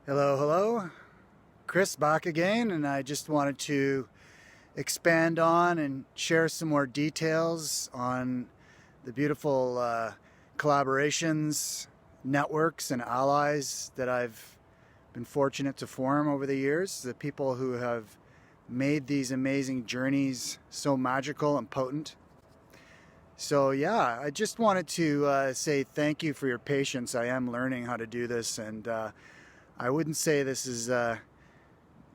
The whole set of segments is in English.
Hello, hello. Chris back again, and I just wanted to expand on and share some more details on the beautiful collaborations, networks, and allies that I've been fortunate to form over the years. The people who have made these amazing journeys so magical and potent. So yeah, I just wanted to say thank you for your patience. I am learning how to do this, and I wouldn't say this is the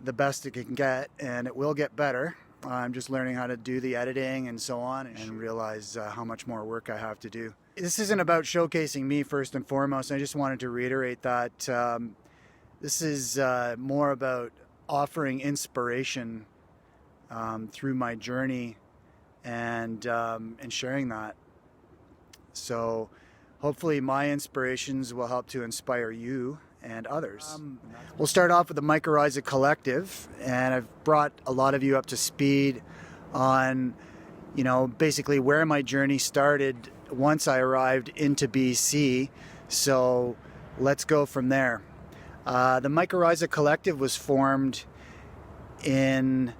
best it can get, and it will get better. I'm just learning how to do the editing and so on, and realize how much more work I have to do. This isn't about showcasing me first and foremost. I just wanted to reiterate that this is more about offering inspiration through my journey and sharing that. So hopefully my inspirations will help to inspire you and others. We'll start off with the Mycorrhiza Collective, and I've brought a lot of you up to speed on, basically where my journey started once I arrived into BC. So let's go from there. The Mycorrhiza Collective was formed in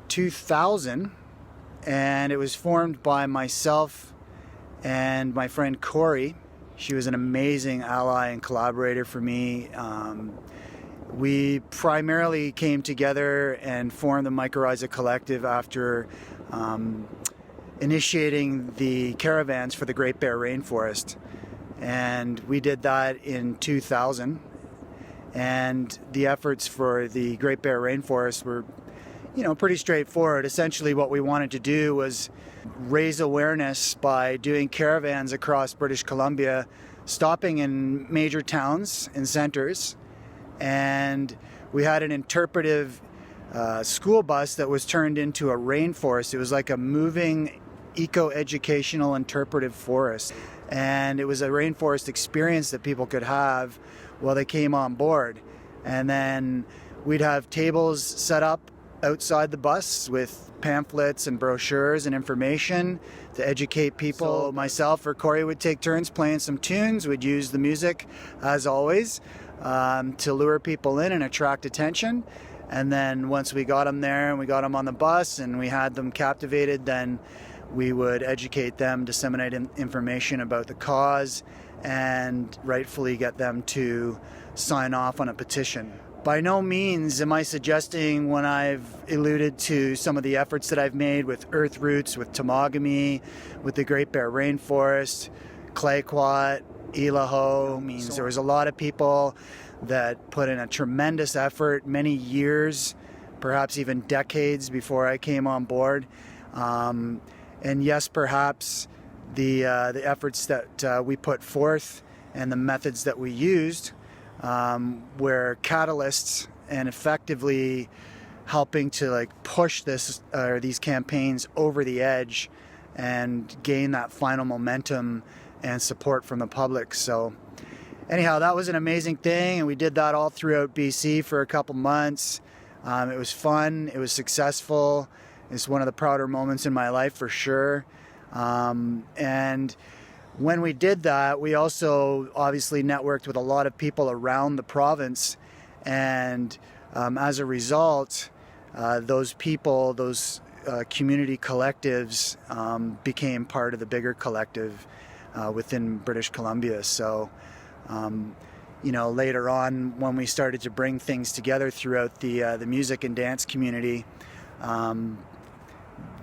2000, and it was formed by myself and my friend Corey. She was an amazing ally and collaborator for me. We primarily came together and formed the Mycorrhiza Collective after initiating the caravans for the Great Bear Rainforest. And we did that in 2000. And the efforts for the Great Bear Rainforest were, pretty straightforward. Essentially what we wanted to do was raise awareness by doing caravans across British Columbia, stopping in major towns and centers. And we had an interpretive school bus that was turned into a rainforest. It was like a moving eco-educational interpretive forest. And it was a rainforest experience that people could have while they came on board. And then we'd have tables set up outside the bus with pamphlets and brochures and information to educate people. So myself or Corey would take turns playing some tunes. We'd use the music, as always, to lure people in and attract attention. And then once we got them there and we got them on the bus and we had them captivated, then we would educate them, disseminate information about the cause, and rightfully get them to sign off on a petition. By no means am I suggesting, when I've alluded to some of the efforts that I've made with Earth Roots, with Temagami, with the Great Bear Rainforest, Clayoquot, Ilaho, means there was a lot of people that put in a tremendous effort, many years, perhaps even decades before I came on board. And yes, perhaps the efforts that we put forth and the methods that we used were catalysts and effectively helping to push these campaigns over the edge and gain that final momentum and support from the public. So anyhow, that was an amazing thing, and we did that all throughout BC for a couple months. It was fun, it was successful. It's one of the prouder moments in my life for sure. And when we did that, we also obviously networked with a lot of people around the province, and as a result, those people, those community collectives became part of the bigger collective within British Columbia. So, later on, when we started to bring things together throughout the music and dance community,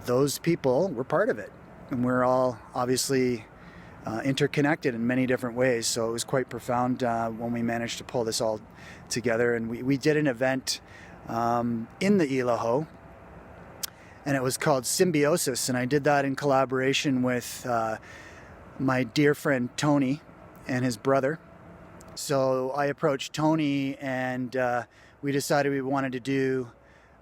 those people were part of it, and we're all obviously interconnected in many different ways. So it was quite profound when we managed to pull this all together. And we did an event in the Ilaho, and it was called Symbiosis. And I did that in collaboration with my dear friend Tony and his brother. So I approached Tony, and we decided we wanted to do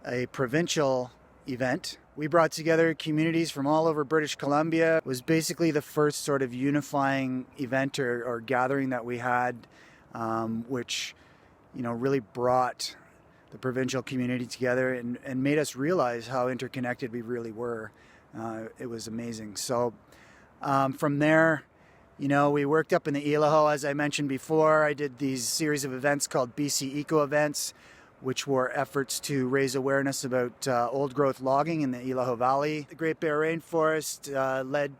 a provincial event. We brought together communities from all over British Columbia. It was basically the first sort of unifying event or gathering that we had, which, really brought the provincial community together and made us realize how interconnected we really were. It was amazing. So from there, You know, we worked up in the Ilaho, as I mentioned before. I did these series of events called BC Eco Events, which were efforts to raise awareness about old growth logging in the Ilaho Valley. The Great Bear Rainforest led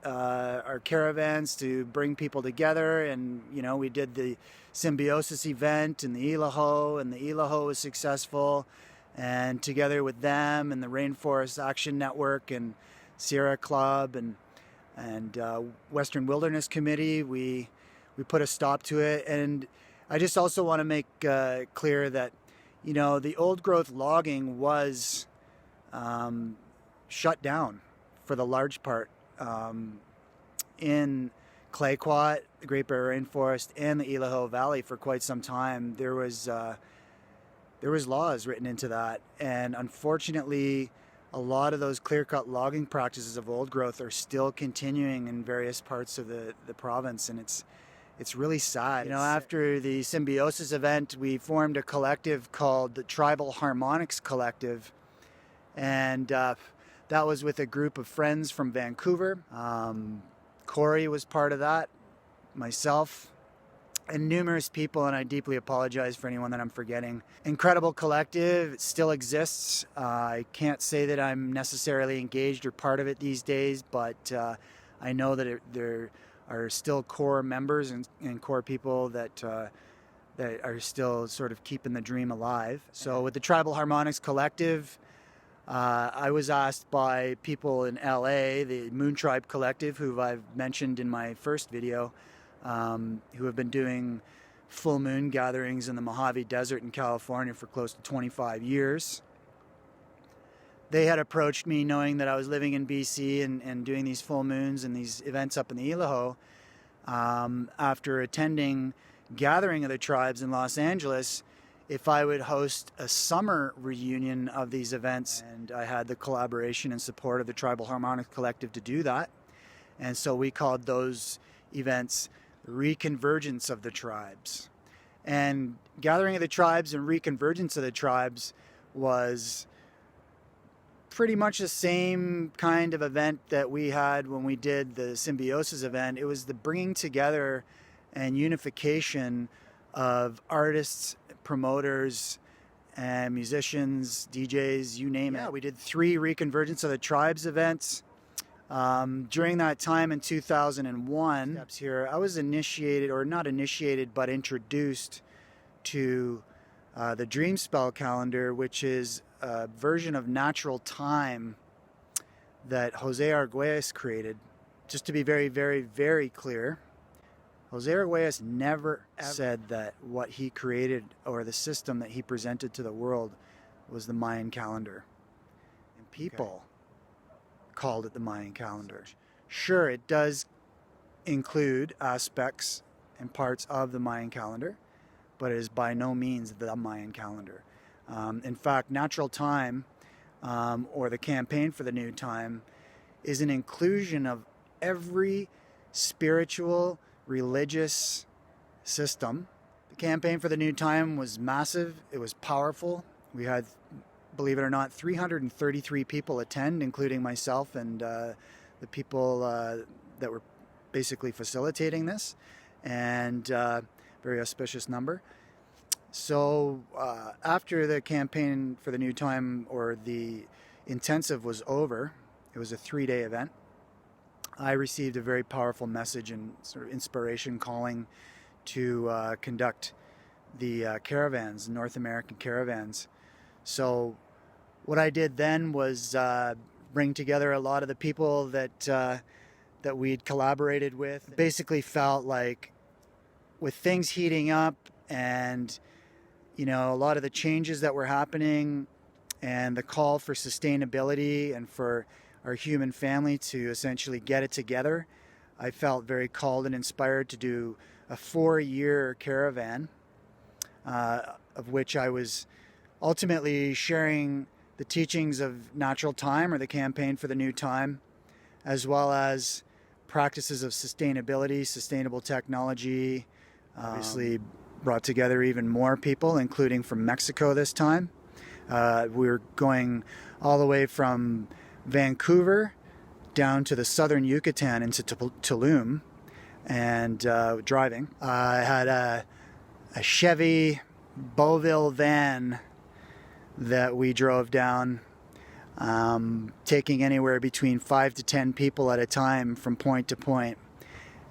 our caravans to bring people together, and you know, we did the symbiosis event in the Ilaho, and the Ilaho was successful. And together with them and the Rainforest Action Network and Sierra Club and Western Wilderness Committee, we put a stop to it. And I just also want to make clear that, you know, the old growth logging was shut down for the large part in Clayoquot, the Great Bear Rainforest, and the Ilaho Valley for quite some time. There was laws written into that, and unfortunately a lot of those clear-cut logging practices of old growth are still continuing in various parts of the province, and it's really sad. You know, after the symbiosis event, we formed a collective called the Tribal Harmonics Collective, and that was with a group of friends from Vancouver. Corey was part of that, myself, and numerous people, and I deeply apologize for anyone that I'm forgetting. Incredible collective. It still exists. I can't say that I'm necessarily engaged or part of it these days, but I know that there are still core members and core people that are still sort of keeping the dream alive. So with the Tribal Harmonics Collective, I was asked by people in LA, the Moon Tribe Collective, who I've mentioned in my first video, who have been doing full moon gatherings in the Mojave Desert in California for close to 25 years. They had approached me knowing that I was living in BC and doing these full moons and these events up in the Ilaho. After attending Gathering of the Tribes in Los Angeles, if I would host a summer reunion of these events, and I had the collaboration and support of the Tribal Harmonics Collective to do that. And so we called those events Reconvergence of the Tribes. And Gathering of the Tribes and Reconvergence of the Tribes was pretty much the same kind of event that we had when we did the Symbiosis event. It was the bringing together and unification of artists, promoters, and musicians, DJs, you name it. Yeah, we did 3 Reconvergence of the Tribes events. During that time in 2001, I was initiated, or not initiated, but introduced to the Dream Spell calendar, which is a version of natural time that Jose Arguelles created. Just to be very, very, very clear, Jose Arguelles never said that what he created or the system that he presented to the world was the Mayan calendar. And people called it the Mayan calendar. Sure, it does include aspects and parts of the Mayan calendar, but it is by no means the Mayan calendar. In fact, Natural Time, or the Campaign for the New Time, is an inclusion of every spiritual, religious system. The Campaign for the New Time was massive. It was powerful. We had, believe it or not, 333 people attend, including myself and the people that were basically facilitating this, and very auspicious number. So after the Campaign for the New Time, or the intensive, was over, it was a 3-day event, I received a very powerful message and sort of inspiration calling to conduct the caravans, North American caravans. So what I did then was bring together a lot of the people that we'd collaborated with. Basically felt like with things heating up and, you know, a lot of the changes that were happening and the call for sustainability and for our human family to essentially get it together, I felt very called and inspired to do a 4-year caravan, of which I was ultimately sharing the teachings of Natural Time, or the Campaign for the New Time, as well as practices of sustainability, sustainable technology. Obviously brought together even more people, including from Mexico this time. We were going all the way from Vancouver down to the southern Yucatan into Tulum, and driving. I had a Chevy Beauville van that we drove down, taking anywhere between 5 to 10 people at a time from point to point,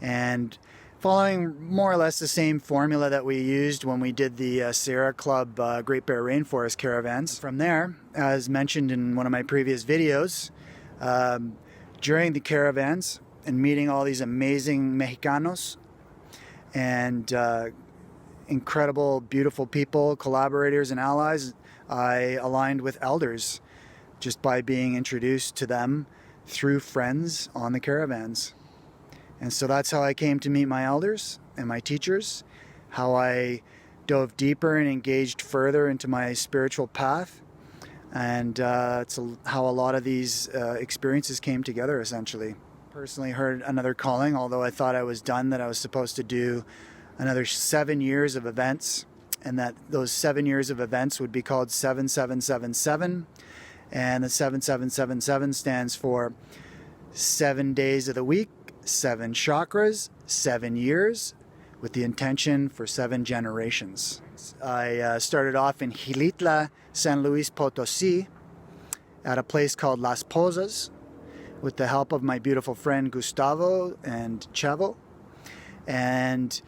and following more or less the same formula that we used when we did the Sierra Club Great Bear Rainforest caravans. From there, as mentioned in one of my previous videos, during the caravans and meeting all these amazing Mexicanos and incredible, beautiful people, collaborators and allies, I aligned with elders just by being introduced to them through friends on the caravans. And so that's how I came to meet my elders and my teachers, how I dove deeper and engaged further into my spiritual path. And it's how a lot of these experiences came together, essentially. Personally heard another calling, although I thought I was done, that I was supposed to do another 7 years of events, and that those 7 years of events would be called 7777. And the 7777 stands for 7 days of the week, 7 chakras, 7 years, with the intention for 7 generations. I started off in Xilitla, San Luis Potosi, at a place called Las Pozas, with the help of my beautiful friend Gustavo and Chavo. And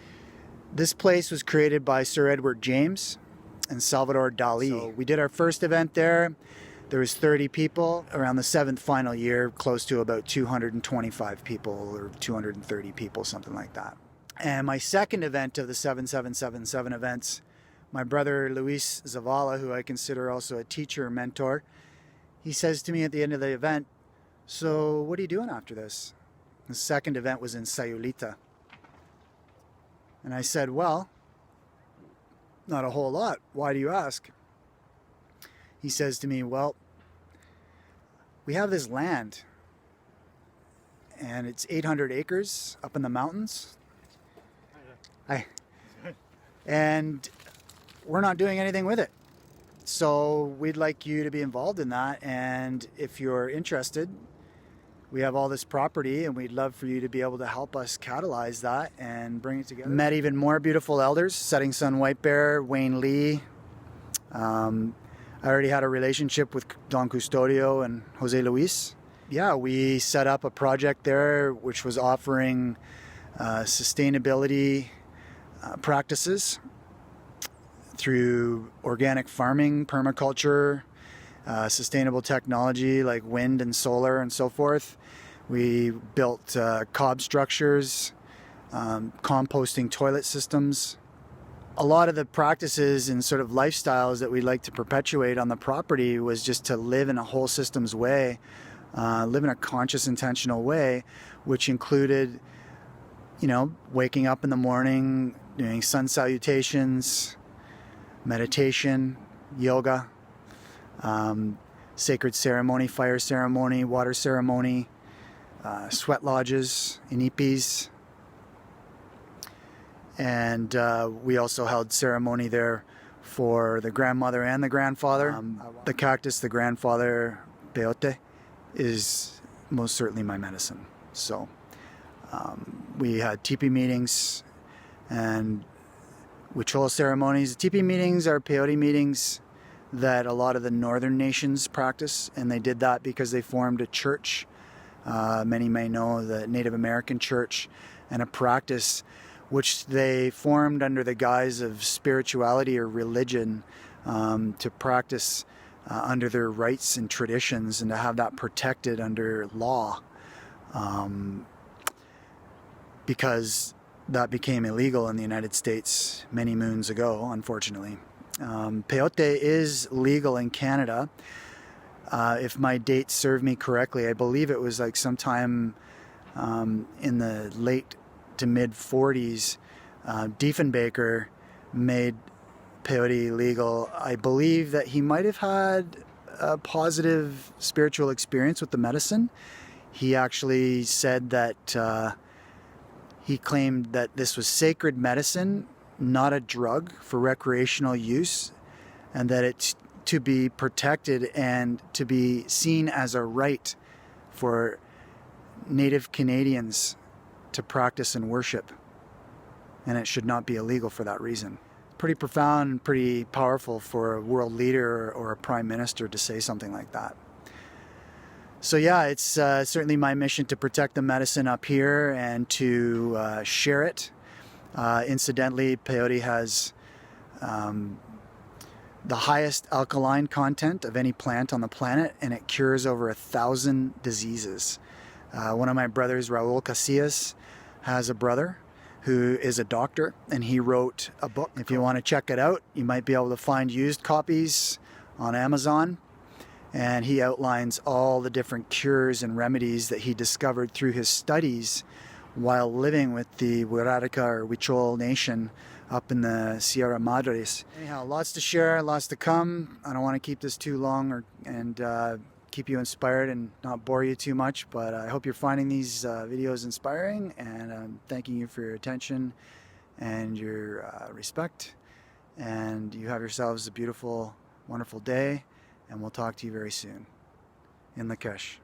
this place was created by Sir Edward James and Salvador Dali. So we did our first event there. There was 30 people. Around the 7th final year, close to about 225 people or 230 people, something like that. And my second event of the 7777 events, my brother Luis Zavala, who I consider also a teacher, mentor, he says to me at the end of the event, "So what are you doing after this?" The second event was in Sayulita. And I said, "Well, not a whole lot. Why do you ask?" He says to me, "Well, we have this land, and it's 800 acres up in the mountains. And we're not doing anything with it. So we'd like you to be involved in that. And if you're interested, we have all this property, and we'd love for you to be able to help us catalyze that and bring it together." Met even more beautiful elders, Setting Sun White Bear, Wayne Lee. I already had a relationship with Don Custodio and Jose Luis. Yeah, we set up a project there which was offering sustainability practices through organic farming, permaculture, sustainable technology like wind and solar and so forth. We built cob structures, composting toilet systems. A lot of the practices and sort of lifestyles that we'd like to perpetuate on the property was just to live in a whole systems way, live in a conscious, intentional way, which included, waking up in the morning, doing sun salutations, meditation, yoga, sacred ceremony, fire ceremony, water ceremony, sweat lodges, inipis. And we also held ceremony there for the grandmother and the grandfather. The cactus, the grandfather, peyote, is most certainly my medicine. So we had teepee meetings and huichol ceremonies. Teepee meetings are peyote meetings that a lot of the northern nations practice, and they did that because they formed a church. Many may know the Native American church, and a practice which they formed under the guise of spirituality or religion, to practice under their rites and traditions, and to have that protected under law, because that became illegal in the United States many moons ago, unfortunately. Peyote is legal in Canada. If my dates serve me correctly, I believe it was like sometime in the late to mid 40s, Diefenbaker made peyote legal. I believe that he might have had a positive spiritual experience with the medicine. He actually said that he claimed that this was sacred medicine, not a drug for recreational use, and that it's to be protected and to be seen as a right for Native Canadians to practice and worship, and it should not be illegal for that reason. Pretty profound and pretty powerful for a world leader or a prime minister to say something like that. So yeah, it's certainly my mission to protect the medicine up here and to share it. Incidentally, peyote has the highest alkaline content of any plant on the planet, and it cures over 1,000 diseases. One of my brothers, Raul Casillas, has a brother who is a doctor, and he wrote a book. If you want to check it out, you might be able to find used copies on Amazon. And he outlines all the different cures and remedies that he discovered through his studies while living with the Wirrárica or Huichol Nation up in the Sierra Madres. Anyhow, lots to share, lots to come. I don't want to keep this too long and keep you inspired and not bore you too much, but I hope you're finding these videos inspiring, and I'm thanking you for your attention and your respect, and you have yourselves a beautiful, wonderful day, and we'll talk to you very soon. In Lakesh.